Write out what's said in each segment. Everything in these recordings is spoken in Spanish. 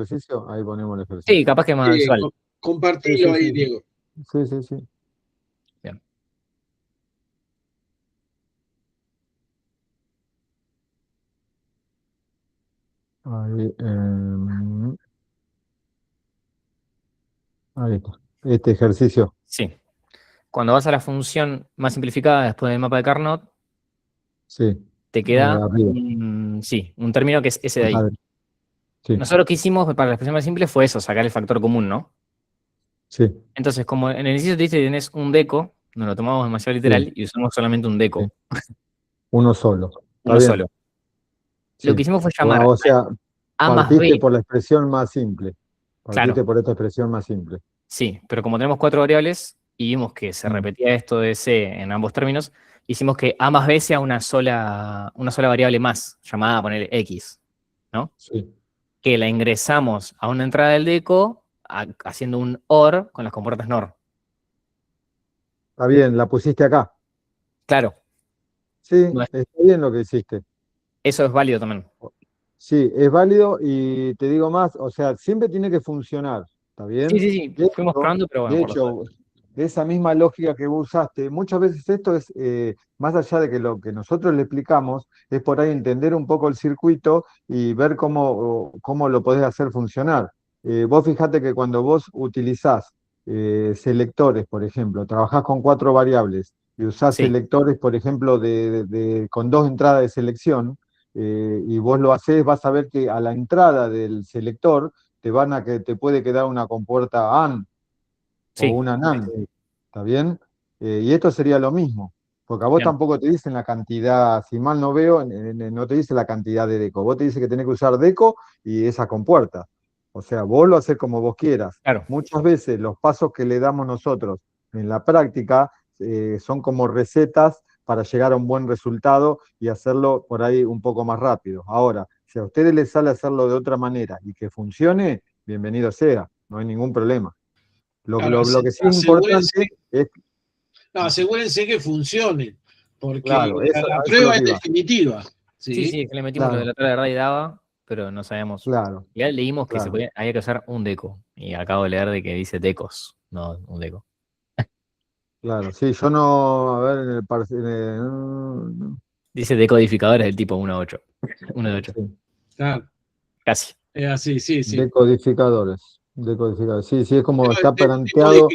ejercicio, ahí ponemos el ejercicio. Sí, capaz que es más visual. Compartilo ahí, Diego. Sí. Bien. Ahí está. Este ejercicio. Sí. Cuando vas a la función más simplificada después del mapa de Carnot, Sí. te queda Arriba. un término que es ese de ahí. Sí. Nosotros lo que hicimos para la expresión más simple fue eso, sacar el factor común, ¿no? Sí. Entonces, como en el ejercicio te dice que tenés un deco, nos lo tomamos demasiado literal y usamos solamente un deco. Sí. Uno solo. Está Uno bien. solo. Sí. Lo que hicimos fue llamar O sea, A más partiste B. por la expresión más simple. Partiste Claro. por esta expresión más simple. Sí, pero como tenemos 4 variables y vimos que se repetía esto de C en ambos términos, hicimos que A más B sea una sola variable más, llamada, poner X, ¿no? Sí. Que la ingresamos a una entrada del deco haciendo un OR con las compuertas NOR. Está bien, la pusiste acá. Claro. Sí, está bien lo que hiciste. Eso es válido también. Sí, es válido y te digo más, o sea, siempre tiene que funcionar, ¿está bien? Sí. Fuimos probando, pero bueno. De hecho, de esa misma lógica que vos usaste, muchas veces esto es, más allá de que lo que nosotros le explicamos, es por ahí entender un poco el circuito y ver cómo lo podés hacer funcionar. Vos fijate que cuando vos utilizás selectores, por ejemplo, trabajás con 4 variables y usás Sí. selectores, por ejemplo, con 2 entradas de selección, y vos lo hacés, vas a ver que a la entrada del selector te puede quedar una compuerta AND o Sí. una NAND, ¿está bien? Y esto sería lo mismo, porque a vos Bien. tampoco te dicen la cantidad, si mal no veo, no te dice la cantidad de deco, vos te dice que tenés que usar deco y esa compuerta. O sea, vos lo haces como vos quieras. Claro. Muchas veces los pasos que le damos nosotros en la práctica son como recetas para llegar a un buen resultado y hacerlo por ahí un poco más rápido. Ahora, si a ustedes les sale hacerlo de otra manera y que funcione, bienvenido sea, no hay ningún problema. Lo que sí es importante es... No, asegúrense que funcione, porque claro, la prueba es definitiva. Sí, que le metimos lo de la tabla de verdad y daba, pero no sabíamos. Claro. Ya leímos que había que usar un deco, y acabo de leer de que dice decos, no un deco. Claro, sí, yo no, a ver, Dice decodificadores del tipo 1 a 8. 1 de 8. Sí. Claro. Casi. Así, sí. Decodificadores. Sí, es como está planteado.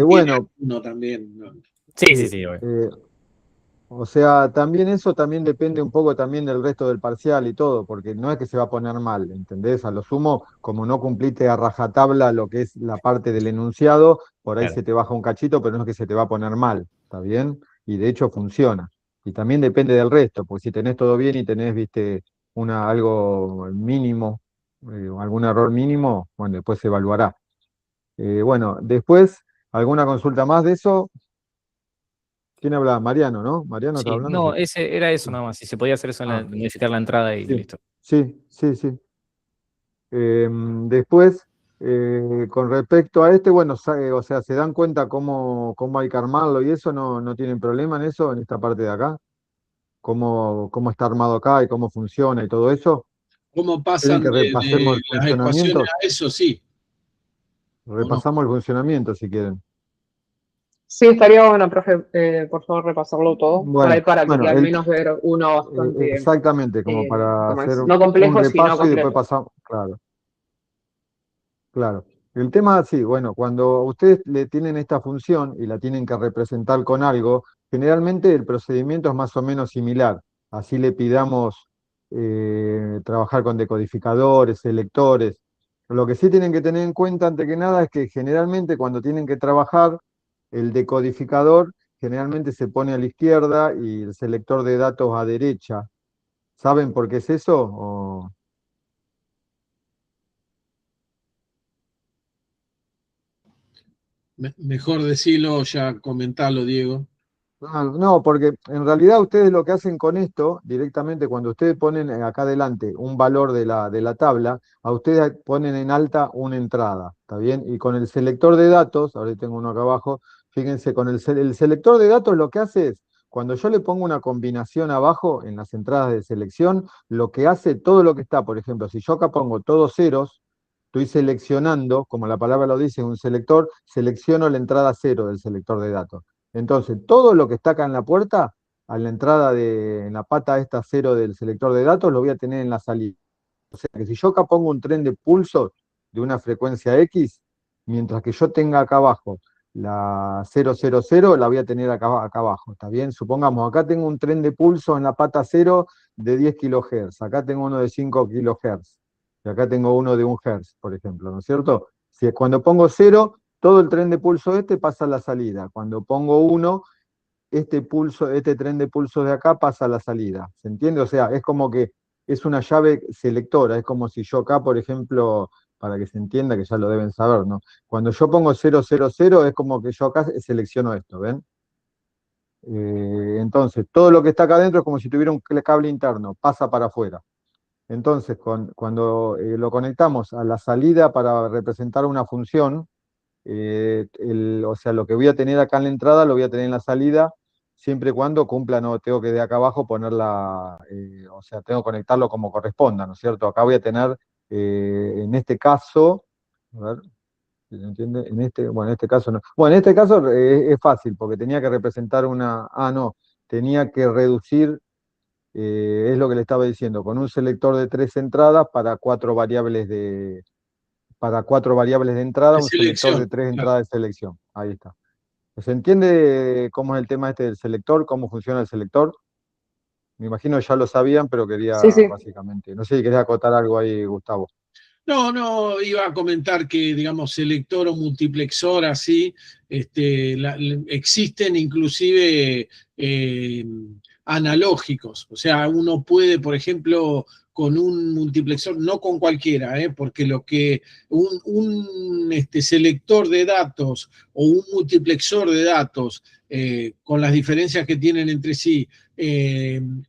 Bueno. No, también. No. Sí. O sea, también eso también depende un poco también del resto del parcial y todo, porque no es que se va a poner mal, ¿entendés? A lo sumo, como no cumpliste a rajatabla lo que es la parte del enunciado, por ahí se te baja un cachito, pero no es que se te va a poner mal, ¿está bien? Y de hecho funciona. Y también depende del resto, porque si tenés todo bien y tenés, viste, algo mínimo, algún error mínimo, bueno, después se evaluará. Bueno, después, ¿alguna consulta más de eso? ¿Quién habla? Mariano, ¿no? Mariano está hablando. No, era eso nada más. Si se podía hacer eso, modificar la entrada y listo. Sí. Después, con respecto a este, bueno, o sea, ¿se dan cuenta cómo hay que armarlo y eso? ¿No tienen problema en eso, en esta parte de acá? ¿Cómo está armado acá y cómo funciona y todo eso? ¿Cómo pasan que repasemos de el las ecuaciones funcionamiento? a eso? Sí. Repasamos el funcionamiento si quieren. Sí, estaría bueno, profe, por favor, repasarlo todo, por ahí para que al menos ver uno bastante... Exactamente, como para hacer no complejo, un sino repaso y después completo. pasamos, claro. El tema, sí, bueno, cuando ustedes le tienen esta función y la tienen que representar con algo, generalmente el procedimiento es más o menos similar. Así le pidamos trabajar con decodificadores, selectores. Lo que sí tienen que tener en cuenta, antes que nada, es que generalmente cuando tienen que trabajar, el decodificador generalmente se pone a la izquierda y el selector de datos a derecha. ¿Saben por qué es eso? Mejor decirlo, ya comentarlo, Diego. No, porque en realidad ustedes lo que hacen con esto, directamente cuando ustedes ponen acá adelante un valor de la tabla, a ustedes ponen en alta una entrada, ¿está bien? Y con el selector de datos, ahora tengo uno acá abajo, fíjense, con el selector de datos lo que hace es, cuando yo le pongo una combinación abajo en las entradas de selección, lo que hace todo lo que está, por ejemplo, si yo acá pongo todos ceros, estoy seleccionando, como la palabra lo dice, un selector, selecciono la entrada 0 del selector de datos. Entonces, todo lo que está acá en la puerta, a la entrada en la pata esta 0 del selector de datos, lo voy a tener en la salida. O sea, que si yo acá pongo un tren de pulso de una frecuencia X, mientras que yo tenga acá abajo la 000, la voy a tener acá abajo, ¿está bien? Supongamos, acá tengo un tren de pulso en la pata 0 de 10 kHz, acá tengo uno de 5 kHz, y acá tengo uno de 1 Hz, por ejemplo, ¿no es cierto? Si cuando pongo 0, todo el tren de pulso pasa a la salida. Cuando pongo 1, este tren de pulso de acá pasa a la salida. ¿Se entiende? O sea, es como que es una llave selectora, es como si yo acá, por ejemplo, para que se entienda, que ya lo deben saber, ¿no? Cuando yo pongo 000, es como que yo acá selecciono esto, ¿ven? Entonces, todo lo que está acá adentro es como si tuviera un cable interno, pasa para afuera. Entonces, cuando lo conectamos a la salida para representar una función, o sea, lo que voy a tener acá en la entrada lo voy a tener en la salida, siempre y cuando cumpla, no tengo que de acá abajo ponerla, o sea, tengo que conectarlo como corresponda, ¿no es cierto? Acá voy a tener, en este caso, a ver, ¿se entiende? Bueno, en este caso no. Bueno, en este caso es fácil, porque tenía que representar no, tenía que reducir, es lo que le estaba diciendo, con un selector de 3 entradas para cuatro variables de entrada, De un selector de selección. 3 Claro. entradas de selección. Ahí está. ¿Se entiende cómo es el tema este del selector? ¿Cómo funciona el selector? Me imagino ya lo sabían, pero quería Sí, sí. básicamente. No sé si quería acotar algo ahí, Gustavo. No, iba a comentar que, digamos, selector o multiplexor, así, existen inclusive analógicos. O sea, uno puede, por ejemplo, con un multiplexor, no con cualquiera, porque lo que un selector de datos o un multiplexor de datos, con las diferencias que tienen entre sí,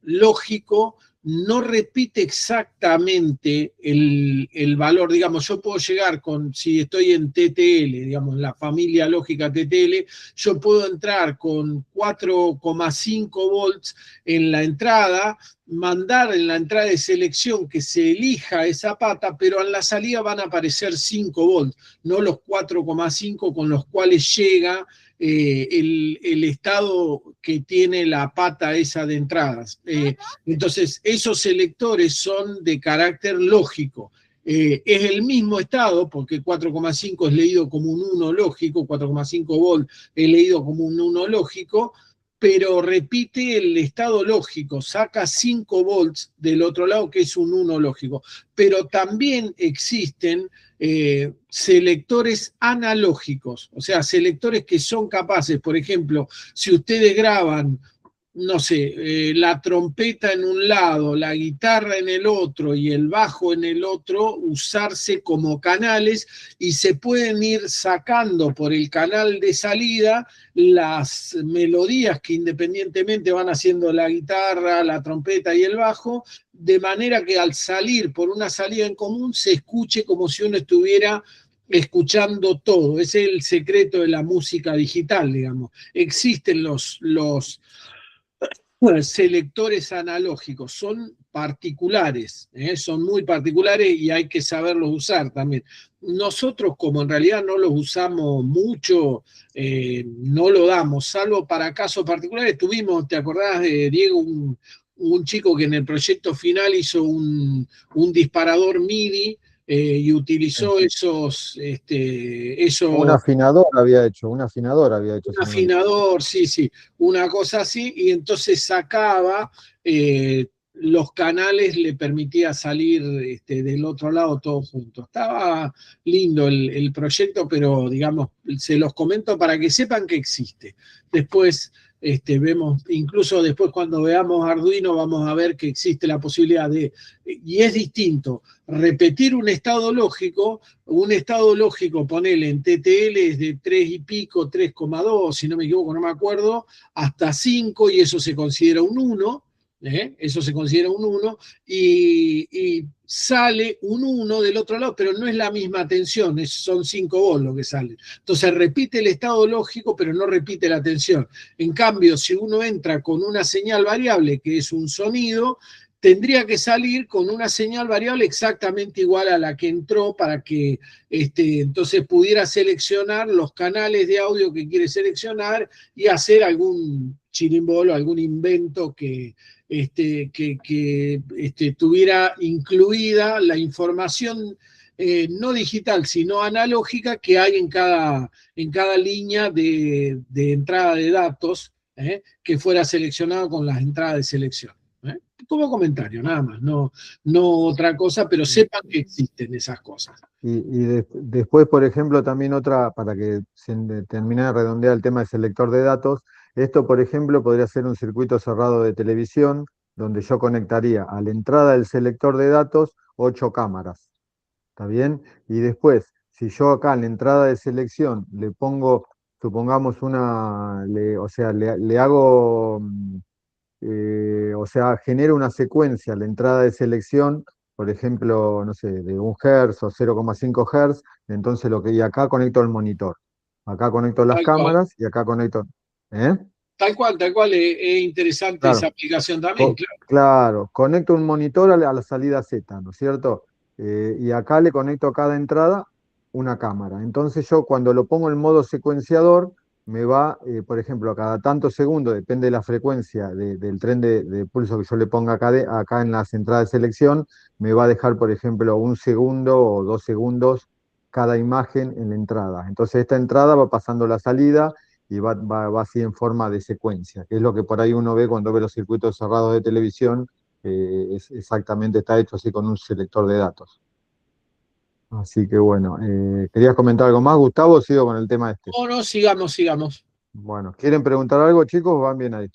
lógico, no repite exactamente el valor. Digamos, yo puedo llegar si estoy en TTL, digamos, en la familia lógica TTL, yo puedo entrar con 4,5 volts en la entrada, mandar en la entrada de selección que se elija esa pata, pero en la salida van a aparecer 5 volts, no los 4,5 con los cuales llega el estado que tiene la pata esa de entradas. Entonces, esos selectores son de carácter lógico. Es el mismo estado, porque 4,5 es leído como un 1 lógico, 4,5 volt es leído como un 1 lógico, pero repite el estado lógico, saca 5 volts del otro lado, que es un 1 lógico. Pero también existen selectores analógicos, o sea, selectores que son capaces, por ejemplo, si ustedes graban, no sé, la trompeta en un lado, la guitarra en el otro y el bajo en el otro, usarse como canales, y se pueden ir sacando por el canal de salida las melodías que independientemente van haciendo la guitarra, la trompeta y el bajo, de manera que al salir por una salida en común se escuche como si uno estuviera escuchando todo. Ese es el secreto de la música digital, digamos. Existen los selectores analógicos, son particulares, son muy particulares y hay que saberlos usar también. Nosotros, como en realidad no los usamos mucho, no lo damos, salvo para casos particulares. Tuvimos, ¿te acordás, Diego, un chico que en el proyecto final hizo un disparador MIDI y utilizó esos... Un afinador había hecho. Un afinador, sí, una cosa así, y entonces sacaba los canales, le permitía salir del otro lado todo junto. Estaba lindo el proyecto, pero digamos, se los comento para que sepan que existe. Después vemos, incluso después cuando veamos Arduino, vamos a ver que existe la posibilidad de, y es distinto, repetir un estado lógico, ponele en TTL es de 3 y pico, 3,2, si no me equivoco, no me acuerdo, hasta 5, y eso se considera un 1, eso se considera un 1, y sale un 1 del otro lado, pero no es la misma tensión, son 5 volts lo que sale. Entonces repite el estado lógico, pero no repite la tensión. En cambio, si uno entra con una señal variable, que es un sonido, tendría que salir con una señal variable exactamente igual a la que entró para que entonces pudiera seleccionar los canales de audio que quiere seleccionar y hacer algún chirimbolo, algún invento que tuviera incluida la información no digital, sino analógica que hay en cada línea de entrada de datos, que fuera seleccionado con las entradas de selección. Como comentario, nada más, no otra cosa, pero sepan que existen esas cosas. Después, por ejemplo, también otra, para que se termine de redondear el tema del selector de datos, esto, por ejemplo, podría ser un circuito cerrado de televisión, donde yo conectaría a la entrada del selector de datos 8 cámaras, ¿está bien? Y después, si yo acá en la entrada de selección le pongo, supongamos o sea, le hago... o sea, genera una secuencia la entrada de selección, por ejemplo, no sé, de 1 Hz o 0,5 Hz, entonces y acá conecto el monitor, acá conecto las cámaras y acá conecto... ¿eh? Tal cual, es interesante Claro, esa aplicación también, claro. Claro, conecto un monitor a la salida Z, ¿no es cierto? Y acá le conecto a cada entrada una cámara. Entonces yo cuando lo pongo en modo secuenciador, me va, por ejemplo, a cada tantos segundos, depende de la frecuencia del tren de pulso que yo le ponga acá en las entradas de selección, me va a dejar, por ejemplo, 1 segundo o 2 segundos cada imagen en la entrada. Entonces esta entrada va pasando la salida y va así en forma de secuencia, que es lo que por ahí uno ve cuando ve los circuitos cerrados de televisión, exactamente está hecho así con un selector de datos. Así que bueno, ¿querías comentar algo más, Gustavo, o sigo con el tema este? No, sigamos. Bueno, ¿quieren preguntar algo, chicos, o van bien ahí?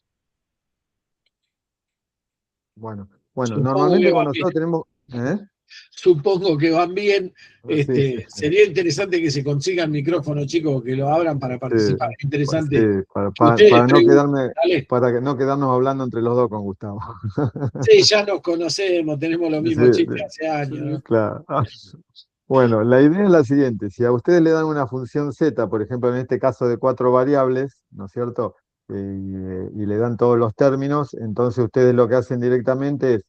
Bueno, normalmente cuando nosotros tenemos... Supongo que van bien. Sí. Sería interesante que se consigan micrófonos, chicos, que lo abran para participar. Es interesante. Sí, Ustedes para que no quedarnos hablando entre los dos con Gustavo. Sí, ya nos conocemos, tenemos los mismos chistes hace años, ¿no? Claro. Bueno, la idea es la siguiente: si a ustedes le dan una función z, por ejemplo, en este caso de 4 variables, ¿no es cierto? Y le dan todos los términos, entonces ustedes lo que hacen directamente es,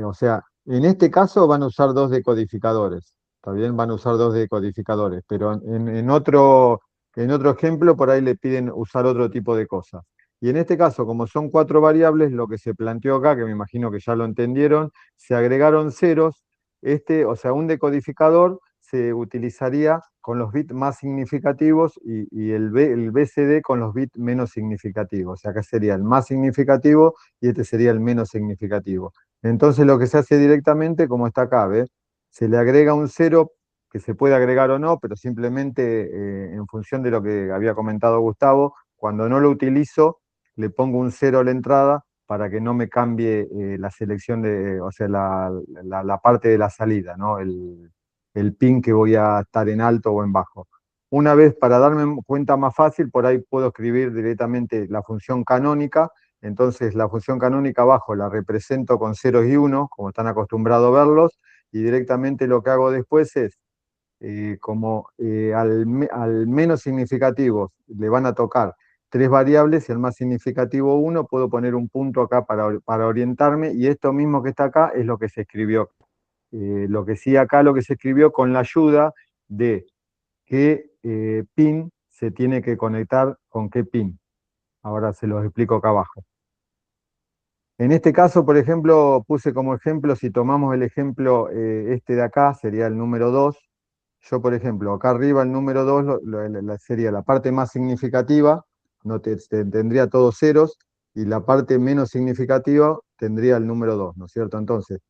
o sea, en este caso van a usar 2 decodificadores, ¿está bien? Van a usar 2 decodificadores, pero en otro ejemplo por ahí le piden usar otro tipo de cosas. Y en este caso, como son 4 variables, lo que se planteó acá, que me imagino que ya lo entendieron, se agregaron ceros. O sea, un decodificador se utilizaría con los bits más significativos y el BCD con los bits menos significativos. O sea, acá sería el más significativo y este sería el menos significativo. Entonces lo que se hace directamente, como está acá, ¿ves? Se le agrega un cero que se puede agregar o no, pero simplemente en función de lo que había comentado Gustavo, cuando no lo utilizo, le pongo un cero a la entrada para que no me cambie la selección o sea, la parte de la salida, ¿no? El pin que voy a estar en alto o en bajo. Una vez, para darme cuenta más fácil, por ahí puedo escribir directamente la función canónica. Entonces la función canónica abajo la represento con ceros y unos, como están acostumbrados a verlos, y directamente lo que hago después es, como al menos significativo le van a tocar 3 variables y al más significativo 1, puedo poner un punto acá para orientarme, y esto mismo que está acá es lo que se escribió. Lo que sí acá, lo que se escribió con la ayuda de qué pin se tiene que conectar con qué pin. Ahora se los explico acá abajo. En este caso, por ejemplo, puse como ejemplo, si tomamos el ejemplo este de acá, sería el número 2. Yo, por ejemplo, acá arriba el número 2 sería la parte más significativa, no tendría todos ceros, y la parte menos significativa tendría el número 2, ¿no es cierto? Entonces,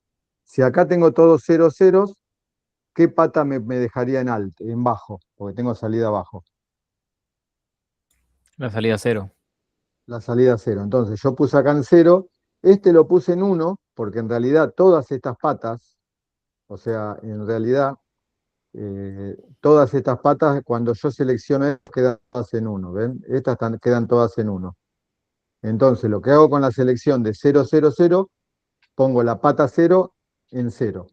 si acá tengo todos ceros ceros, ¿qué pata me dejaría en alto, en bajo? Porque tengo salida abajo. La salida 0. La salida 0. Entonces, yo puse acá en 0, este lo puse en 1, porque en realidad todas estas patas, o sea, en realidad todas estas patas, cuando yo selecciono, quedan todas en 1, ¿ven? Estas quedan todas en 1. Entonces, lo que hago con la selección de 0, 0, 0, pongo la pata 0 en 0.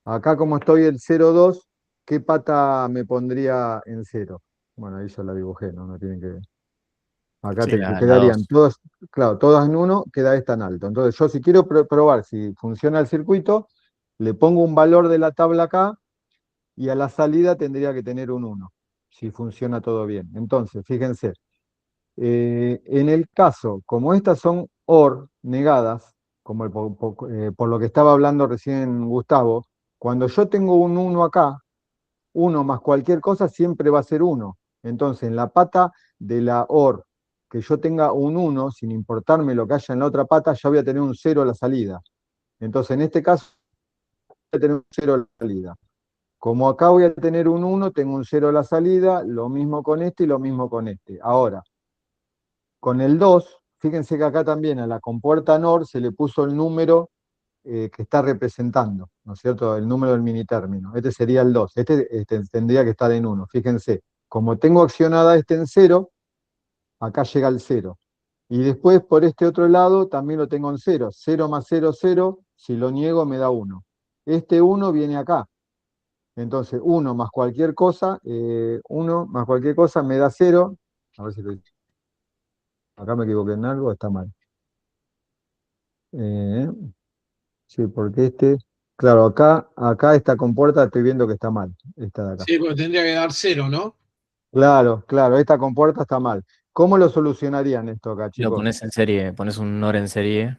Acá, como estoy el 0, 2, ¿qué pata me pondría en 0? Bueno, ahí ya la dibujé, ¿no? No tienen que ver. Acá te quedarían todas, claro, todas en 1, queda esta en alto. Entonces yo si quiero probar si funciona el circuito, le pongo un valor de la tabla acá y a la salida tendría que tener un 1, si funciona todo bien. Entonces, fíjense, en el caso, como estas son OR negadas, como por lo que estaba hablando recién Gustavo, cuando yo tengo un 1 acá, 1 más cualquier cosa siempre va a ser 1. Entonces, en la pata de la OR, que yo tenga un 1, sin importarme lo que haya en la otra pata, ya voy a tener un 0 a la salida. Entonces, en este caso, voy a tener un 0 a la salida. Como acá voy a tener un 1, tengo un 0 a la salida, lo mismo con este y lo mismo con este. Ahora, con el 2, fíjense que acá también a la compuerta NOR se le puso el número que está representando, ¿no es cierto? El número del mini término. Este sería el 2. Este tendría que estar en 1. Fíjense, como tengo accionada este en 0, acá llega el 0. Y después por este otro lado también lo tengo en 0. 0 más 0, 0. Si lo niego me da 1. Este 1 viene acá. Entonces 1 más cualquier cosa, 1 más cualquier cosa me da 0. A ver si acá me equivoqué en algo, está mal. Sí, porque claro, acá esta compuerta estoy viendo que está mal, esta de acá. Sí, porque tendría que dar 0, ¿no? Claro, esta compuerta está mal. ¿Cómo lo solucionarían esto acá, chicos? Lo pones en serie, pones un NOR en serie,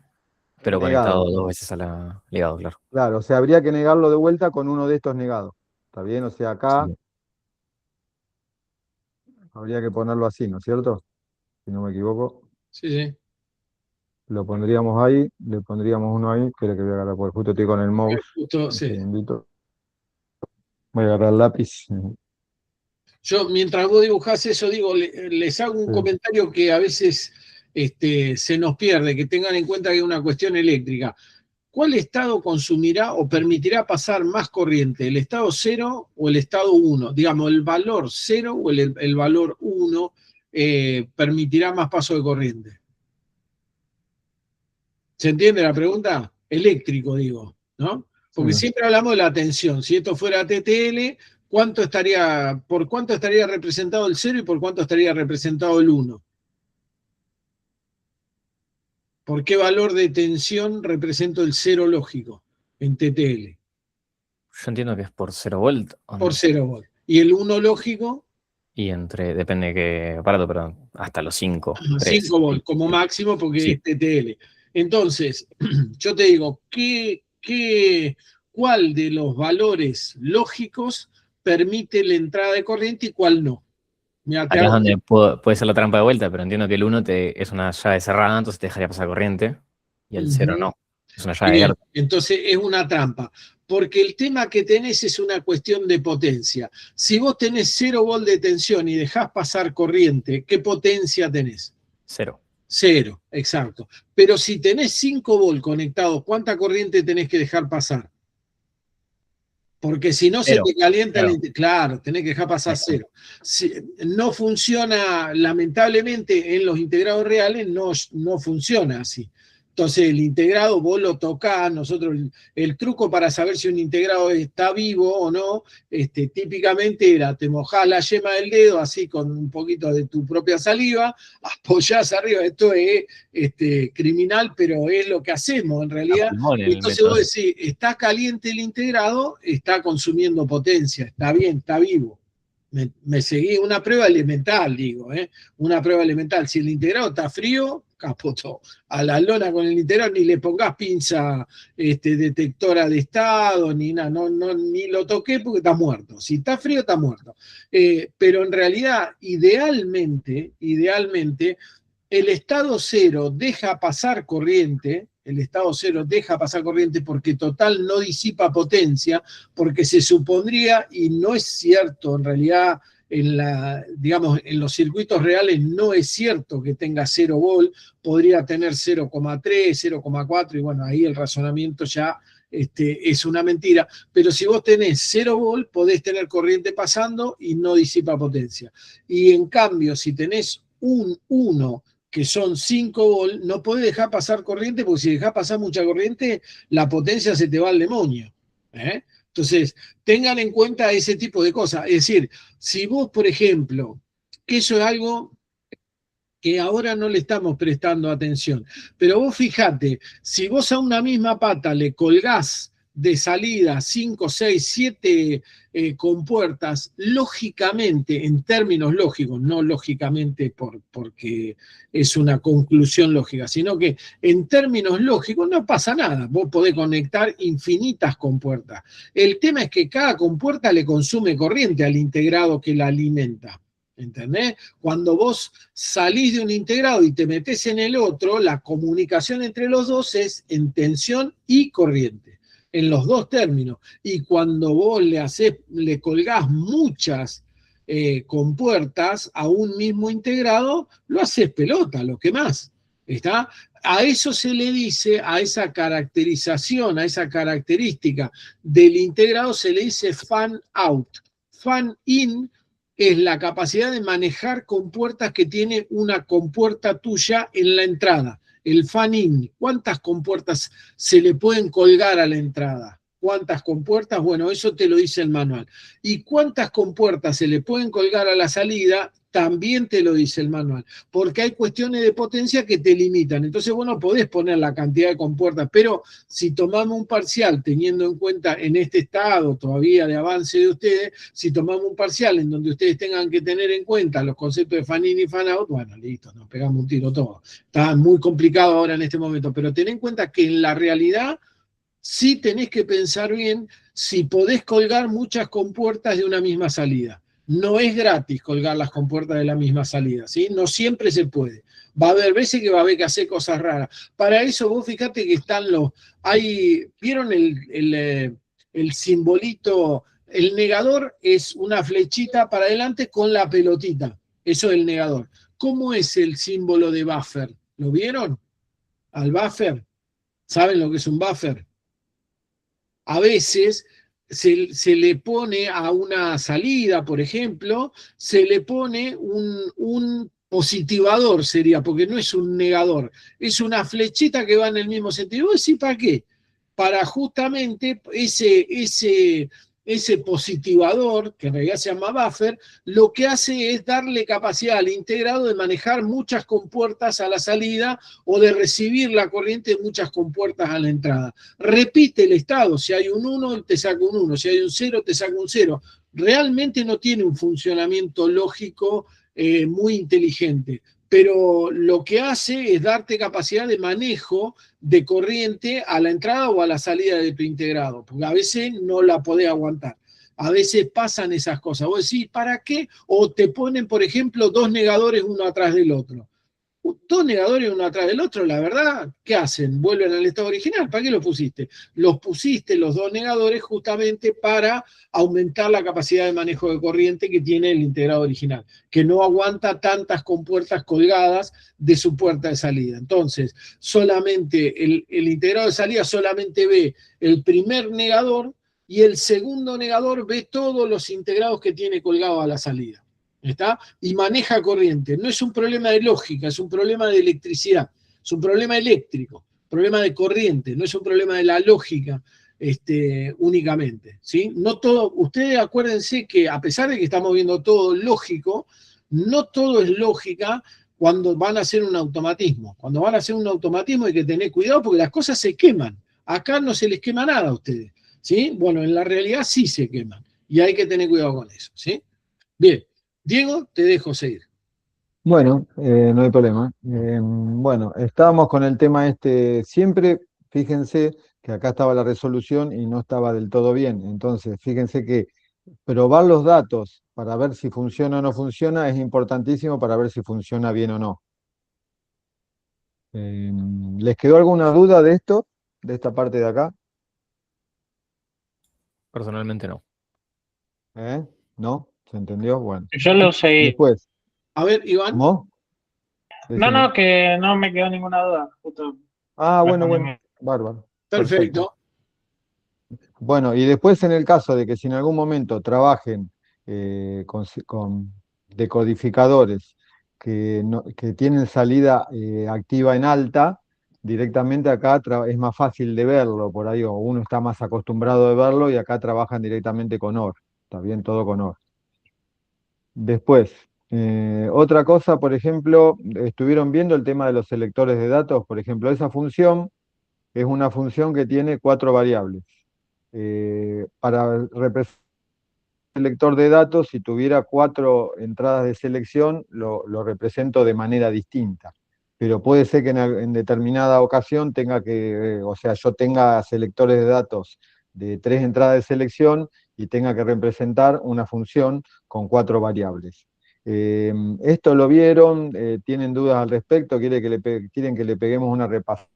pero Negado. conectado 2 veces a la ligado, claro. Claro, o sea, habría que negarlo de vuelta con uno de estos negados. ¿Está bien? O sea, acá Sí. habría que ponerlo así, ¿no es cierto? Si no me equivoco. Sí, sí. Lo pondríamos ahí, le pondríamos uno ahí, que es lo que voy a agarrar, porque justo estoy con el mouse. Justo, Un sí. segundito. Voy a agarrar el lápiz. Yo, mientras vos dibujás eso, digo, les hago un comentario que a veces se nos pierde, que tengan en cuenta que es una cuestión eléctrica. ¿Cuál estado consumirá o permitirá pasar más corriente? ¿El estado 0 o el estado 1? Digamos, el valor 0 o el valor 1 permitirá más paso de corriente. ¿Se entiende la pregunta? Eléctrico, digo, ¿no? Porque siempre hablamos de la tensión. Si esto fuera TTL, ¿por cuánto estaría representado el 0 y por cuánto estaría representado el 1? ¿Por qué valor de tensión represento el 0 lógico en TTL? Yo entiendo que es por 0 volt. Por 0 volt. ¿Y el 1 lógico? Y depende de qué aparato, pero hasta los 5. 5 volt como máximo porque sí. es TTL. Entonces, yo te digo, ¿cuál de los lógicos permite la entrada de corriente y cuál no? Mirá, Acá es donde puede ser la trampa de vuelta, pero entiendo que el 1 es una llave cerrada, entonces te dejaría pasar corriente, y el 0 no. Es una llave abierta. Entonces es una trampa, porque el tema que tenés es una cuestión de potencia. Si vos tenés 0 volt de tensión y dejás pasar corriente, ¿qué potencia tenés? 0. 0, exacto. Pero si tenés 5 volt conectados, ¿cuánta corriente tenés que dejar pasar? Porque si no 0, se te calienta claro, tenés que dejar pasar 0. Si no funciona, lamentablemente, en los integrados reales no funciona así. Entonces el integrado vos lo tocás, nosotros el truco para saber si un integrado está vivo o no, típicamente era, te mojás la yema del dedo así con un poquito de tu propia saliva, apoyás arriba, esto es criminal, pero es lo que hacemos en realidad. Entonces vos decís, está caliente el integrado, está consumiendo potencia, está bien, está vivo. Me seguí una prueba elemental, digo, una prueba elemental. Si el integrado está frío, capotó. A la lona con el integrado ni le pongas pinza detectora de estado, ni nada, ni lo toqué porque está muerto. Si está frío, está muerto. Pero en realidad, idealmente, el estado 0 deja pasar corriente, porque total no disipa potencia, porque se supondría, y no es cierto en realidad, en los circuitos reales no es cierto que tenga 0 volt, podría tener 0,3, 0,4, y bueno, ahí el razonamiento ya es una mentira, pero si vos tenés 0 volt, podés tener corriente pasando y no disipa potencia. Y en cambio, si tenés un 1, que son 5 volt, no podés dejar pasar corriente, porque si dejás pasar mucha corriente, la potencia se te va al demonio. Entonces, tengan en cuenta ese tipo de cosas. Es decir, si vos, por ejemplo, que eso es algo que ahora no le estamos prestando atención. Pero vos fijate, si vos a una misma pata le colgás de salida 5, 6, 7 compuertas, lógicamente, en términos lógicos, no lógicamente porque es una conclusión lógica, sino que en términos lógicos no pasa nada. Vos podés conectar infinitas compuertas. El tema es que cada compuerta le consume corriente al integrado que la alimenta. ¿Entendés? Cuando vos salís de un integrado y te metés en el otro, la comunicación entre los dos es en tensión y corriente, en los dos términos. Y cuando vos le colgás muchas compuertas a un mismo integrado, lo haces pelota, lo que más. ¿Está? A eso se le dice, a esa caracterización, a esa característica del integrado se le dice fan out. Fan in es la capacidad de manejar compuertas que tiene una compuerta tuya en la entrada. El fan-in, ¿cuántas compuertas se le pueden colgar a la entrada? ¿Cuántas compuertas? Bueno, eso te lo dice el manual. ¿Y cuántas compuertas se le pueden colgar a la salida? También te lo dice el manual, porque hay cuestiones de potencia que te limitan. Entonces vos no podés poner la cantidad de compuertas, pero si tomamos un parcial, teniendo en cuenta en este estado todavía de avance de ustedes, si tomamos un parcial en donde ustedes tengan que tener en cuenta los conceptos de fan-in y fan-out, bueno, listo, nos pegamos un tiro todo. Está muy complicado ahora en este momento, pero ten en cuenta que en la realidad sí tenés que pensar bien si podés colgar muchas compuertas de una misma salida. No es gratis colgar las compuertas de la misma salida, ¿sí? No siempre se puede. Va a haber veces que va a haber que hacer cosas raras. Para eso vos fíjate que están ¿vieron el simbolito? El negador es una flechita para adelante con la pelotita. Eso es el negador. ¿Cómo es el símbolo de buffer? ¿Lo vieron? Al buffer. ¿Saben lo que es un buffer? A veces se le pone a una salida, por ejemplo, se le pone un positivador, sería, porque no es un negador, es una flechita que va en el mismo sentido. ¿Sí para qué? Para justamente ese positivador, que en realidad se llama buffer, lo que hace es darle capacidad al integrado de manejar muchas compuertas a la salida o de recibir la corriente de muchas compuertas a la entrada. Repite el estado, si hay un 1, te saca un 1, si hay un 0, te saca un 0. Realmente no tiene un funcionamiento lógico muy inteligente, pero lo que hace es darte capacidad de manejo de corriente a la entrada o a la salida de tu integrado, porque a veces no la podés aguantar. A veces pasan esas cosas. Vos decís, ¿para qué? O te ponen, por ejemplo, dos negadores uno atrás del otro. Dos negadores uno atrás del otro, la verdad, ¿qué hacen? Vuelven al estado original. ¿Para qué los pusiste? Los pusiste, los dos negadores, justamente para aumentar la capacidad de manejo de corriente que tiene el integrado original, que no aguanta tantas compuertas colgadas de su puerta de salida. Entonces, solamente el integrado de salida solamente ve el primer negador y el segundo negador ve todos los integrados que tiene colgados a la salida. ¿Está? Y maneja corriente. No es un problema de lógica, es un problema de electricidad, es un problema eléctrico, problema de corriente, no es un problema de la lógica únicamente. ¿Sí? No todo, ustedes acuérdense que a pesar de que estamos viendo todo lógico, no todo es lógica cuando van a hacer un automatismo. Cuando van a hacer un automatismo hay que tener cuidado porque las cosas se queman. Acá no se les quema nada a ustedes. ¿Sí? Bueno, en la realidad sí se queman y hay que tener cuidado con eso. ¿Sí? Bien. Diego, te dejo seguir. Bueno, no hay problema. Bueno, estábamos con el tema siempre, fíjense que acá estaba la resolución y no estaba del todo bien. Entonces, fíjense que probar los datos para ver si funciona o no funciona es importantísimo para ver si funciona bien o no. ¿Les quedó alguna duda de esto, de esta parte de acá? Personalmente no. ¿No? ¿Se entendió? Bueno. Yo lo seguí. Después. A ver, Iván. ¿Cómo? No, que no me quedó ninguna duda. Justo bueno, bárbaro. Perfecto. Bueno, y después en el caso de que si en algún momento trabajen con decodificadores que tienen salida activa en alta, directamente acá es más fácil de verlo, por ahí, o uno está más acostumbrado de verlo y acá trabajan directamente con OR, está bien todo con OR. Después, Otra cosa, por ejemplo, estuvieron viendo el tema de los selectores de datos. Por ejemplo, esa función es una función que tiene 4 variables. Para representar un selector de datos, si tuviera 4 entradas de selección, lo represento de manera distinta. Pero puede ser que en determinada ocasión tenga que, o sea, yo tenga selectores de datos de 3 entradas de selección y tenga que representar una función con 4 variables. Esto lo vieron, tienen dudas al respecto, quieren que le peguemos una repasada.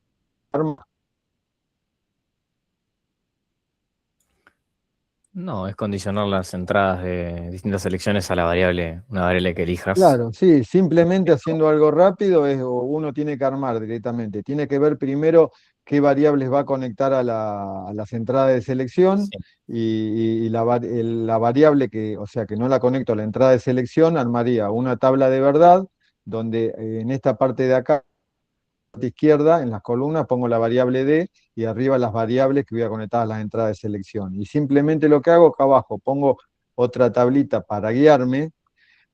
No, es condicionar las entradas de distintas selecciones a la variable, una variable que elijas. Claro, sí, simplemente haciendo algo rápido o uno tiene que armar directamente. Tiene que ver primero qué variables va a conectar a las entradas de selección Sí. y la variable que, o sea, que no la conecto a la entrada de selección, armaría una tabla de verdad donde en esta parte de acá, parte izquierda, en las columnas pongo la variable D y arriba las variables que voy a conectar a las entradas de selección. Y simplemente lo que hago acá abajo, pongo otra tablita para guiarme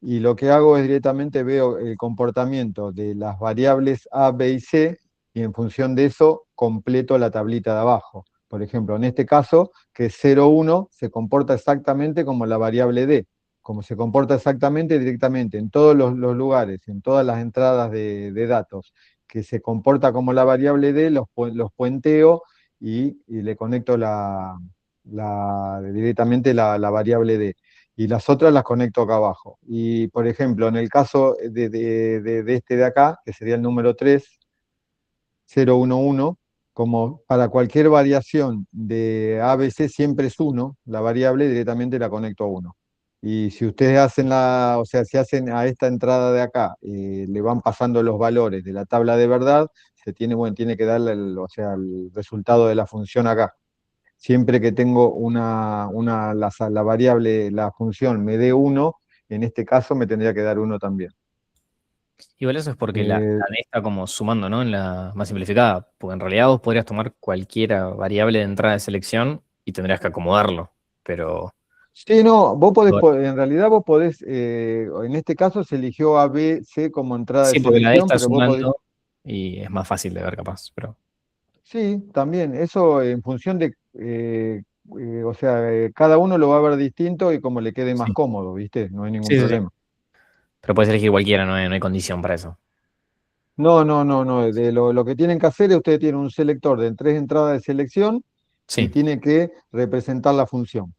y lo que hago es directamente veo el comportamiento de las variables A, B y C, y en función de eso completo la tablita de abajo. Por ejemplo, en este caso, que es 0, 1, se comporta exactamente como la variable D, como se comporta exactamente directamente en todos los lugares, en todas las entradas de datos, que se comporta como la variable D, los puenteo y le conecto directamente la variable D y las otras las conecto acá abajo. Y, por ejemplo, en el caso de este de acá, que sería el número 3, 011, como para cualquier variación de ABC siempre es 1, la variable directamente la conecto a 1. Y si ustedes hacen o sea, si hacen a esta entrada de acá, le van pasando los valores de la tabla de verdad, bueno, tiene que darle o sea, el resultado de la función acá. Siempre que tengo la variable, la función me dé 1, en este caso me tendría que dar 1 también. Igual eso es porque Eh, la D está como sumando, ¿no? En la más simplificada, porque en realidad vos podrías tomar cualquier variable de entrada de selección y tendrías que acomodarlo, pero sí, no, en realidad vos podés, en este caso se eligió A, B, C como entrada de sí, porque la D selección, está pero vos podés, sumando y es más fácil de ver capaz, pero sí, también, eso en función de, o sea, cada uno lo va a ver distinto y como le quede más sí, cómodo, ¿viste? No hay ningún sí, sí, sí. problema. Pero puedes elegir cualquiera, no hay condición para eso. No, no, no, no. Lo que tienen que hacer es ustedes tienen un selector de 3 entradas de selección y Sí, tiene que representar la función.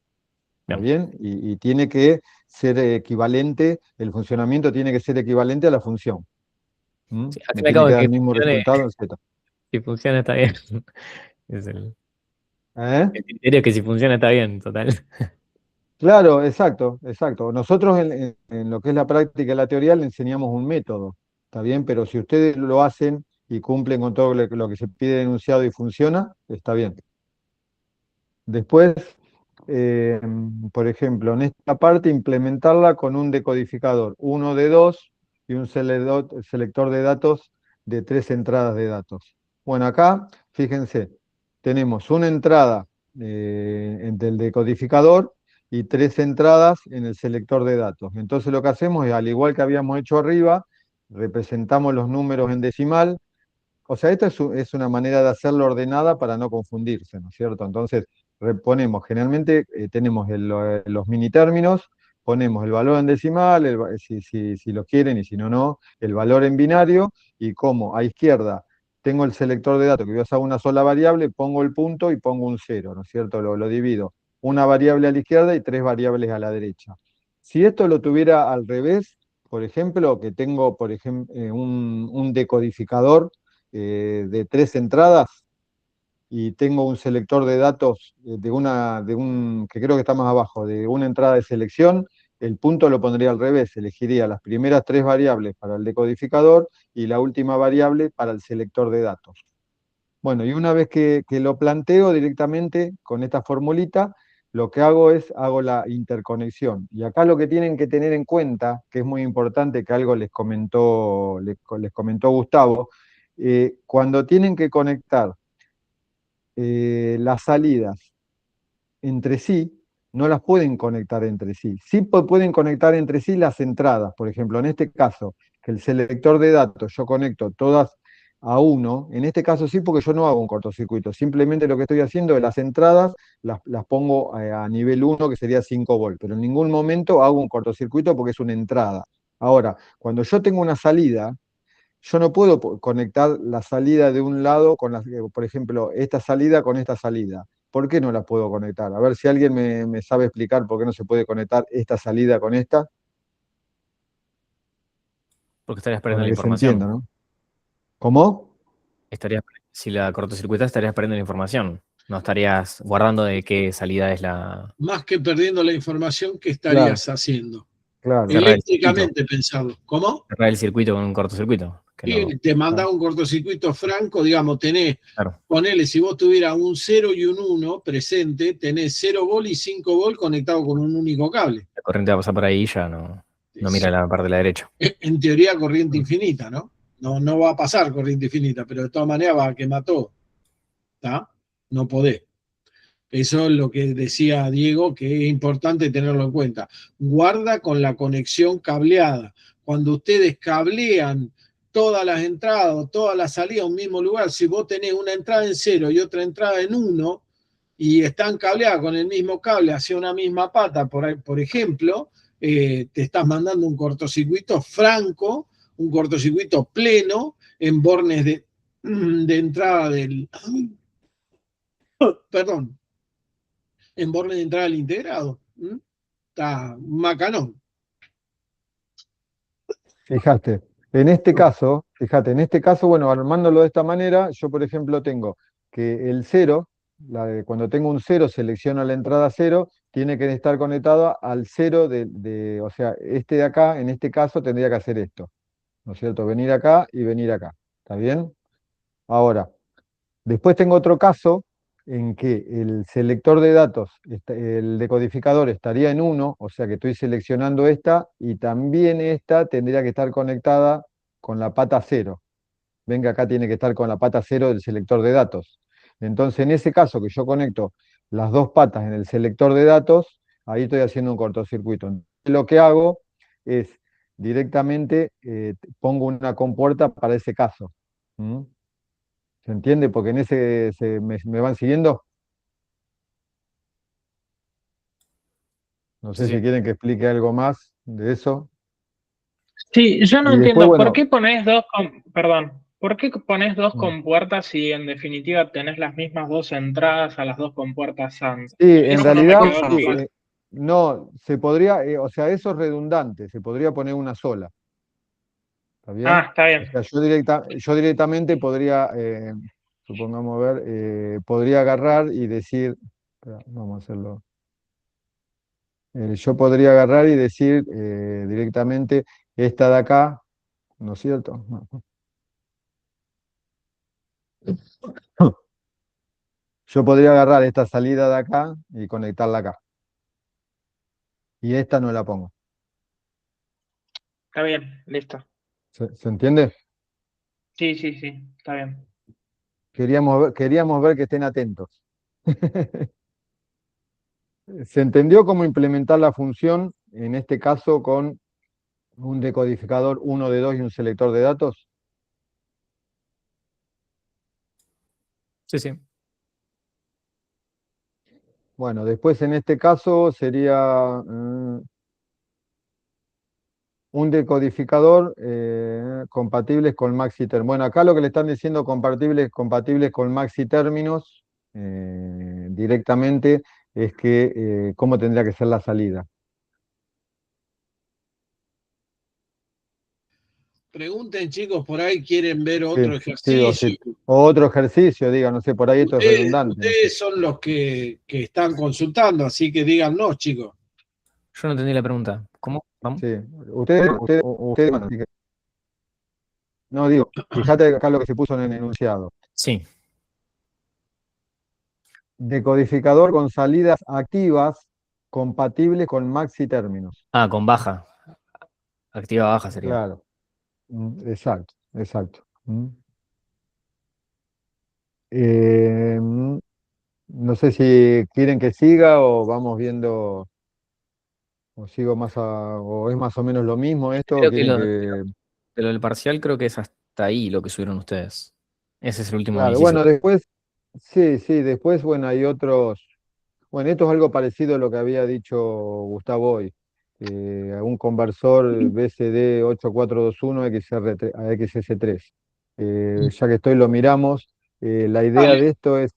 ¿Está bien. bien? Y tiene que ser equivalente, el funcionamiento tiene que ser equivalente a la función. ¿Mm? Sí, al fin Me y al tiene cabo que dar que el mismo funcione, resultado en Z. si funciona está bien. Es ¿Eh? el criterio es que si funciona está bien, total. Claro, exacto, exacto. Nosotros en lo que es la práctica y la teoría le enseñamos un método, ¿está bien? Pero si ustedes lo hacen y cumplen con todo lo que se pide enunciado y funciona, está bien. Después, eh, por ejemplo, en esta parte implementarla con un decodificador, uno de 2 y un selector de datos de 3 entradas de datos. Bueno, acá, fíjense, tenemos una entrada del decodificador y 3 entradas en el selector de datos. Entonces lo que hacemos es, al igual que habíamos hecho arriba, representamos los números en decimal. O sea, esta es una manera de hacerlo ordenada para no confundirse, ¿no es cierto? Entonces, reponemos, generalmente tenemos los mini términos, ponemos el valor en decimal, si lo quieren y si no, no, el valor en binario, y como a izquierda tengo el selector de datos que voy a usar una sola variable, pongo el punto y pongo un cero, ¿no es cierto? Lo divido. Una variable a la izquierda y 3 variables a la derecha. Si esto lo tuviera al revés, por ejemplo, que tengo, por ejemplo, un decodificador de 3 entradas y tengo un selector de datos que creo que está más abajo, de una entrada de selección, el punto lo pondría al revés, elegiría las primeras 3 variables para el decodificador y la última variable para el selector de datos. Bueno, y una vez que lo planteo directamente con esta formulita, lo que hago la interconexión. Y acá lo que tienen que tener en cuenta, que es muy importante, que algo les comentó Gustavo, cuando tienen que conectar las salidas entre sí, no las pueden conectar entre sí. Sí pueden conectar entre sí las entradas. Por ejemplo, en este caso, que el selector de datos yo conecto todas a uno, en este caso sí, porque yo no hago un cortocircuito. Simplemente lo que estoy haciendo es las entradas las pongo a nivel 1, que sería 5 volts, pero en ningún momento hago un cortocircuito porque es una entrada. Ahora, cuando yo tengo una salida, yo no puedo conectar la salida de un lado con por ejemplo, esta salida con esta salida. ¿Por qué no las puedo conectar? A ver si alguien me sabe explicar por qué no se puede conectar esta salida con esta. Porque estarías perdiendo Para la que se información. entienda, ¿no? ¿Cómo? Si la cortocircuitas, estarías perdiendo la información. No estarías guardando de qué salida es la. Más que perdiendo la información, ¿qué Claro, estarías haciendo? claro. Cerrar el circuito. Eléctricamente pensado. ¿Cómo? Cerrar el circuito con un cortocircuito. Que no. Y te manda Claro. un cortocircuito franco, digamos, tenés, Claro. ponele, si vos tuvieras un 0 y un 1 presente, tenés 0 volt y 5 volt conectados con un único cable. La corriente va a pasar por ahí y ya no mira la parte de la derecha. En teoría, corriente infinita, ¿no? No va a pasar corriente infinita, pero de todas maneras va a quemar todo. ¿Está? No podés. Eso es lo que decía Diego, que es importante tenerlo en cuenta. Guarda con la conexión cableada. Cuando ustedes cablean todas las entradas, todas las salidas a un mismo lugar, si vos tenés una entrada en 0 y otra entrada en 1, y están cableadas con el mismo cable hacia una misma pata, por ejemplo, te estás mandando un cortocircuito franco, un cortocircuito pleno en bornes de entrada del... Perdón, en bornes de entrada del integrado. Está un macanón. Fíjate, fíjate, en este caso, bueno, armándolo de esta manera, yo por ejemplo tengo que el 0, cuando tengo un 0, selecciono la entrada 0, tiene que estar conectado al 0 o sea, este de acá, en este caso, tendría que hacer esto, ¿no es cierto? Venir acá y venir acá, ¿está bien? Ahora, después tengo otro caso en que el selector de datos, el decodificador estaría en 1, o sea que estoy seleccionando esta, y también esta tendría que estar conectada con la pata 0. Ven que acá tiene que estar con la pata 0 del selector de datos. Entonces, en ese caso que yo conecto las dos patas en el selector de datos, ahí estoy haciendo un cortocircuito. Entonces, lo que hago es directamente pongo una compuerta para ese caso. ¿Mm? ¿Se entiende? Porque en ese me van siguiendo. No Sí, sé si sí. quieren que explique algo más de eso. Sí, yo no Y después, entiendo, ¿por bueno, qué pones perdón, ¿por qué pones dos mm, compuertas si en definitiva tenés las mismas dos entradas a las dos compuertas antes? sí, en Eso no me realidad, quedó sí, claro. no, se podría, o sea, eso es redundante, se podría poner una sola. ¿Está Ah, bien? está O bien. sea, yo directamente podría, supongamos, a ver, podría agarrar y decir, espera, vamos a hacerlo. Yo podría agarrar y decir directamente esta de acá, ¿no es cierto? No. Yo podría agarrar esta salida de acá y conectarla acá. Y esta no la pongo. Está bien, listo. ¿Se entiende? Sí, sí, sí, está bien. Queríamos ver que estén atentos. ¿Se entendió cómo implementar la función, en este caso con un decodificador 1 de 2 y un selector de datos? Sí, sí. Bueno, después en este caso sería un decodificador compatibles con maxi términos. Bueno, acá lo que le están diciendo compatibles con maxi términos directamente es que cómo tendría que ser la salida. Pregunten, chicos, por ahí quieren ver Sí, otro sí, ejercicio. o otro ejercicio, diga, no sé, por ahí esto es redundante. No sé. Ustedes son los que están consultando, así que díganos, chicos. Yo no entendí la pregunta. ¿Cómo? Vamos. Sí, ustedes, bueno, no digo, fíjate acá lo que se puso en el enunciado. Sí. Decodificador con salidas activas compatibles con maxi términos. Ah, con baja. Activa baja sería. Claro, exacto, exacto. No sé si quieren que siga o vamos viendo, o sigo o es más o menos lo mismo esto, o Creo que quieren lo, que... de lo del parcial creo que es hasta ahí lo que subieron ustedes. Ese es el último Claro, ejercicio. bueno, después, sí, después, bueno, hay otros. Bueno, esto es algo parecido a lo que había dicho Gustavo hoy. Un conversor BCD 8421 a XS3. Ya que estoy, lo miramos. La idea Dale, de esto es,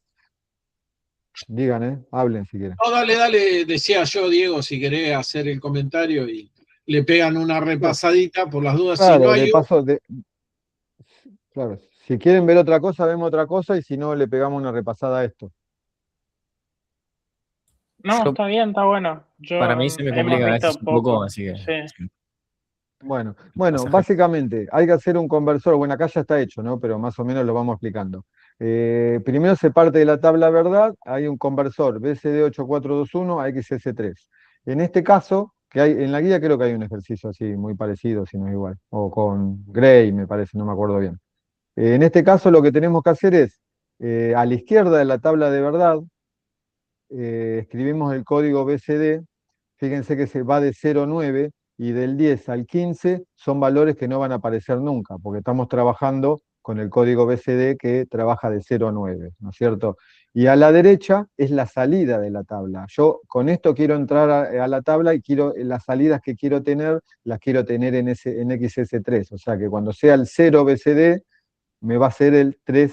digan, hablen si quieren. no, dale, decía yo, Diego, si querés hacer el comentario y le pegan una Claro, repasadita por las dudas. Si no claro, de hay paso, claro, si quieren ver otra cosa, vemos otra cosa y si no, le pegamos una repasada a esto. No, Yo, está bien, está bueno. para mí se me Hemos complica a visto veces un poco, poco. así que Sí. sí, Bueno, pasaje. básicamente hay que hacer un conversor, bueno, acá ya está hecho, ¿no? Pero más o menos lo vamos explicando. Primero se parte de la tabla verdad, hay un conversor BCD 8421 a XS3. En este caso, que hay, en la guía creo que hay un ejercicio así muy parecido, si no es igual, o con Gray, me parece, no me acuerdo bien. En este caso lo que tenemos que hacer es, a la izquierda de la tabla de verdad, escribimos el código BCD. Fíjense que se va de 0 a 9 y del 10 al 15 son valores que no van a aparecer nunca, porque estamos trabajando con el código BCD que trabaja de 0 a 9, ¿no es cierto? Y a la derecha es la salida de la tabla. Yo con esto quiero entrar a la tabla y quiero las salidas que quiero tener, las quiero tener en XS3. O sea que cuando sea el 0 BCD, me va a ser el 3,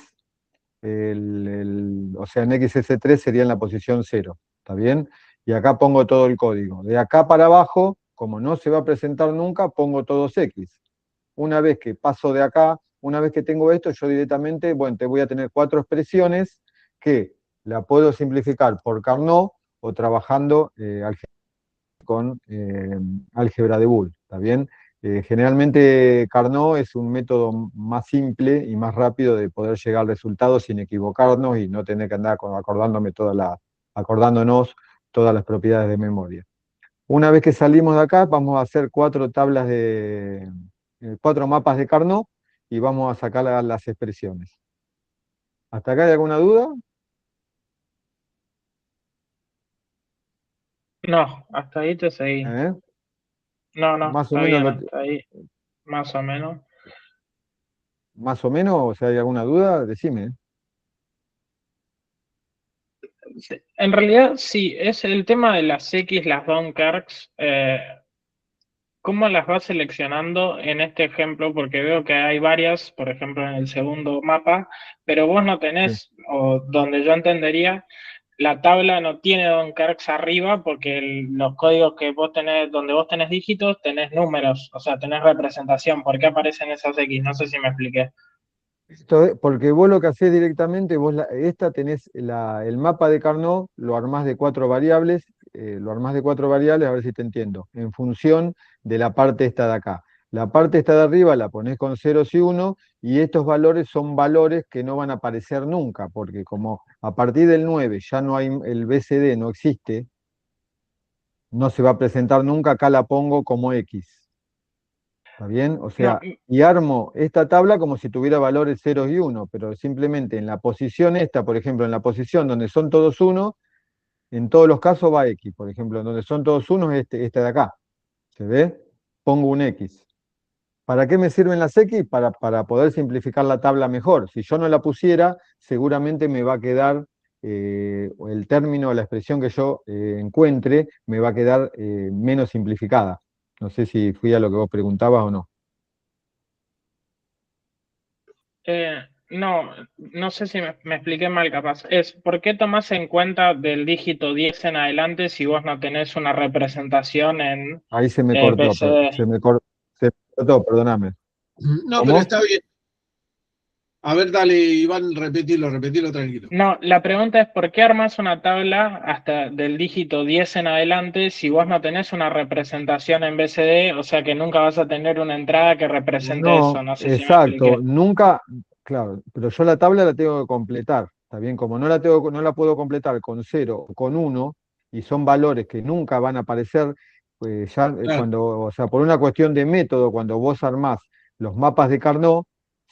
o sea, en XS3 sería en la posición 0, ¿está bien? Y acá pongo todo el código. De acá para abajo, como no se va a presentar nunca, pongo todos X. Una vez que paso de acá, una vez que tengo esto, yo directamente, bueno, te voy a tener 4 expresiones que la puedo simplificar por Carnot o trabajando con álgebra de Boole, ¿está bien? Generalmente Carnot es un método más simple y más rápido de poder llegar al resultado sin equivocarnos y no tener que andar acordándonos todas las propiedades de memoria. Una vez que salimos de acá, vamos a hacer 4 mapas de Carnot y vamos a sacar las expresiones. ¿Hasta acá hay alguna duda? No, hasta ahí te seguí. ¿Eh? No, Más o está menos, bien, hasta ahí, más o menos. más o menos, o sea, ¿hay alguna duda? Decime. Sí, en realidad, sí, es el tema de las X, las Dunkerques. ¿Cómo las vas seleccionando en este ejemplo? Porque veo que hay varias, por ejemplo, en el segundo mapa, pero vos no Sí. tenés, o donde yo entendería, la tabla no tiene Dunkerques arriba porque los códigos que vos tenés, donde vos tenés dígitos, tenés números, o sea, tenés representación. ¿Por qué aparecen esas X? No sé si me expliqué. Porque vos lo que hacés directamente, esta tenés el mapa de Carnot, lo armás de 4 variables, a ver si te entiendo, en función de la parte esta de acá. La parte esta de arriba la ponés con ceros y 1, y estos valores son valores que no van a aparecer nunca, porque como a partir del 9 ya no hay, el BCD no existe, no se va a presentar nunca, acá la pongo como X. ¿Está bien? O No, sea, y armo esta tabla como si tuviera valores 0 y 1, pero simplemente en la posición esta, por ejemplo, en la posición donde son todos 1, en todos los casos va X. Por ejemplo, en donde son todos 1 es este de acá. ¿Se ve? Pongo un X. ¿Para qué me sirven las X? Para poder simplificar la tabla mejor. Si yo no la pusiera, seguramente me va a quedar el término o la expresión que yo encuentre, me va a quedar menos simplificada. No sé si fui a lo que vos preguntabas o no. no sé si me expliqué mal, capaz. ¿Por qué tomás en cuenta del dígito 10 en adelante si vos no tenés una representación en Ahí se me cortó, BCD? se me cortó, perdóname. No, pero ¿Cómo? está bien. A ver, dale, Iván, repetilo tranquilo. No, la pregunta es ¿por qué armás una tabla hasta del dígito 10 en adelante si vos no tenés una representación en BCD? O sea que nunca vas a tener una entrada que represente eso. No, No sé si me exacto, expliqué. nunca, claro, pero yo la tabla la tengo que completar, ¿está bien? Como no la puedo completar con 0 o con 1, y son valores que nunca van a aparecer, pues ya Claro. o sea, por una cuestión de método, cuando vos armás los mapas de Carnot,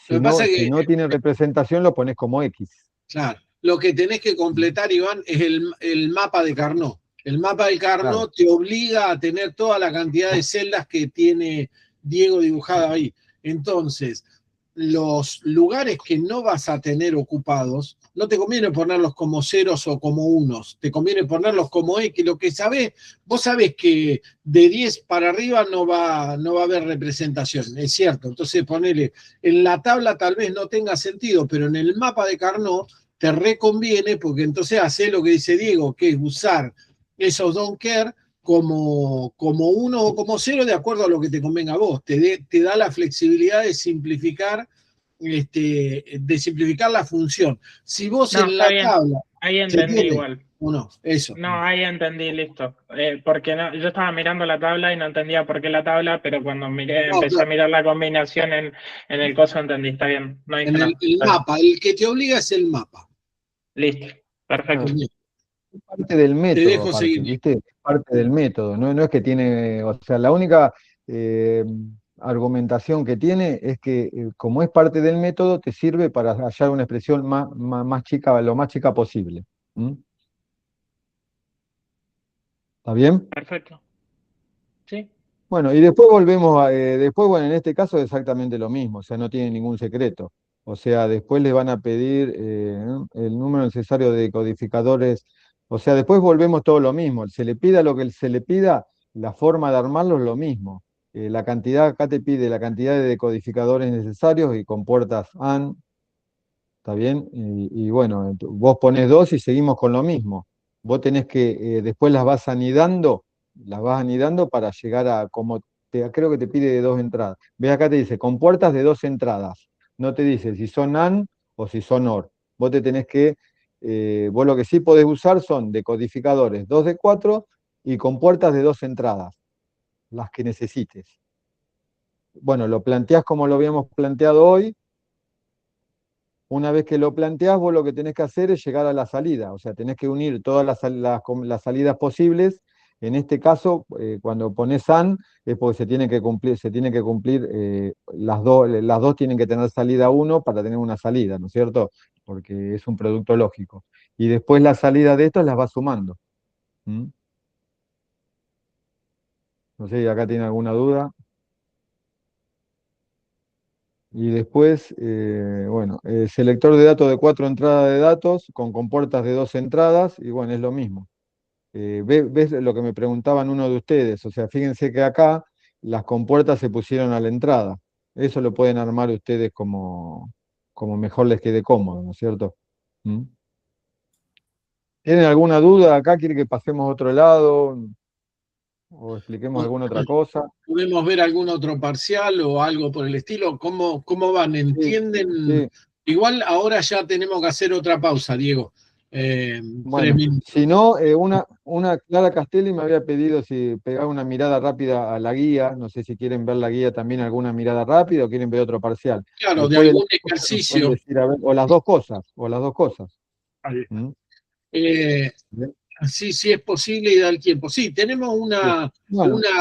Lo que pasa es si que, no tienen representación, lo pones como X. claro, lo que tenés que completar, Iván, es el mapa de Carnot. El mapa del Carnot te obliga a tener toda la cantidad de celdas que tiene Diego dibujada ahí. Entonces, los lugares que no vas a tener ocupados, no te conviene ponerlos como ceros o como unos, te conviene ponerlos como X. Lo que sabés, vos sabés que de 10 para arriba no va a haber representación, es cierto. Entonces ponele, en la tabla tal vez no tenga sentido, pero en el mapa de Carnot te reconviene, porque entonces hace lo que dice Diego, que es usar esos don't care como 1 o como 0 de acuerdo a lo que te convenga a vos. Te da la flexibilidad de simplificar, la función. Si vos en la tabla... Ahí entendí igual. No, eso. No, ahí entendí, listo. Porque no, yo estaba mirando la tabla y no entendía por qué la tabla, pero cuando empecé a mirar la combinación en el coso entendí, está bien. No en el mapa, el que te obliga es el mapa. Listo, perfecto. Es parte del método, te dejo seguir. ¿viste? Es parte del método, no es que tiene, o sea, la única argumentación que tiene es que como es parte del método, te sirve para hallar una expresión más chica, lo más chica posible. ¿Está bien? Perfecto. Sí. Bueno, y después volvemos bueno, en este caso es exactamente lo mismo, o sea, no tiene ningún secreto. O sea, después le van a pedir el número necesario de decodificadores. O sea, después volvemos todo lo mismo. Se le pida lo que se le pida, la forma de armarlo es lo mismo. La cantidad, acá te pide la cantidad de decodificadores necesarios y con puertas AND, ¿está bien? Y bueno, vos ponés 2 y seguimos con lo mismo. Vos tenés que, después las vas anidando para llegar a, creo que te pide de 2 entradas. Ves acá te dice, con puertas de 2 entradas. No te dice si son AND o si son OR. Vos te tenés que, vos lo que sí podés usar son decodificadores 2 de 4 y con puertas de 2 entradas, las que necesites. Bueno, lo planteás como lo habíamos planteado hoy. Una vez que lo planteás, vos lo que tenés que hacer es llegar a la salida, o sea, tenés que unir todas las salidas posibles. En este caso, cuando pones AND, es porque se tiene que cumplir las dos tienen que tener salida 1 para tener una salida, ¿no es cierto? Porque es un producto lógico. Y después la salida de estos las vas sumando. No sé, ¿acá tiene alguna duda? Y después, bueno, selector de datos de 4 entradas de datos con compuertas de 2 entradas, y bueno, es lo mismo. ¿Ves lo que me preguntaban uno de ustedes? O sea, fíjense que acá las compuertas se pusieron a la entrada. Eso lo pueden armar ustedes como mejor les quede cómodo, ¿no es cierto? ¿Tienen alguna duda acá? ¿Quieren que pasemos a otro lado? ¿O expliquemos alguna otra cosa? ¿Podemos ver algún otro parcial o algo por el estilo? ¿Cómo van? ¿Entienden? Sí. Igual ahora ya tenemos que hacer otra pausa, Diego. Bueno, si no, una Clara Castelli me había pedido si pegaba una mirada rápida a la guía. No sé si quieren ver la guía también, alguna mirada rápida, o quieren ver otro parcial. Claro, después de algún ejercicio. Decir, ver, o las dos cosas. Sí, es posible y da el tiempo. Sí, tenemos una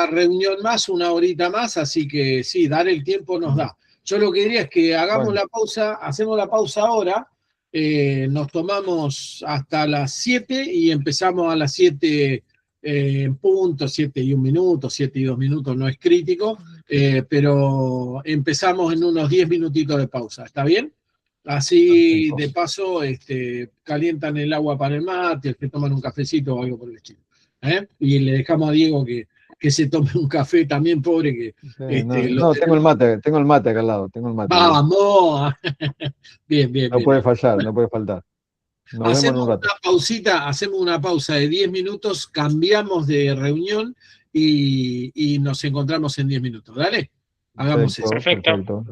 reunión más, una horita más, así que sí, dar el tiempo nos da. Yo lo que diría es que hagamos la pausa, hacemos la pausa ahora, nos tomamos hasta las 7 y empezamos a las 7 en punto, 7 y 1 minuto, 7 y 2 minutos, no es crítico, pero empezamos en unos 10 minutitos de pausa, ¿está bien? Así, de paso, calientan el agua para el mate, que toman un cafecito o algo por el estilo. Y le dejamos a Diego que se tome un café también, pobre que... no, tengo el mate acá al lado, tengo el mate. ¡Vamos! Bien. No puede fallar, no puede faltar. Nos vemos en un rato. Hacemos una pausa de 10 minutos, cambiamos de reunión y nos encontramos en 10 minutos. ¿Dale? Hagamos eso. Perfecto.